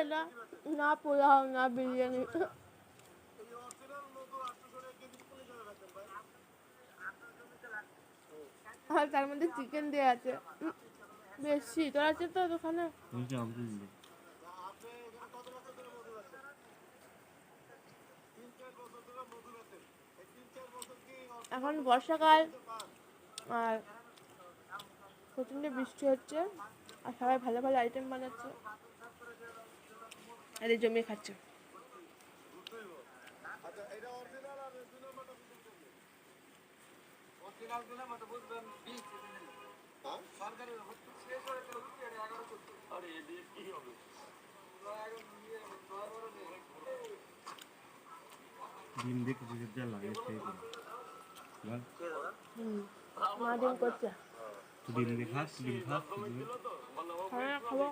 এটা না পোলাও না বিরিয়ানি। আর তার মধ্যে চিকেন দেওয়া আছে বেশ শীতল আছে তো দোকানে। এখন বর্ষাকাল আর প্রচণ্ড বৃষ্টি হচ্ছে আর সবাই ভালো ভালো আইটেম বানাচ্ছে আর এই জমিয়ে খাচ্ছে। ডিম দিয়ে কিছু যা লাগে সেই করে মা ডিম করছে। ডিম দিয়ে খাস ডিম খাস হ্যাঁ খাবো।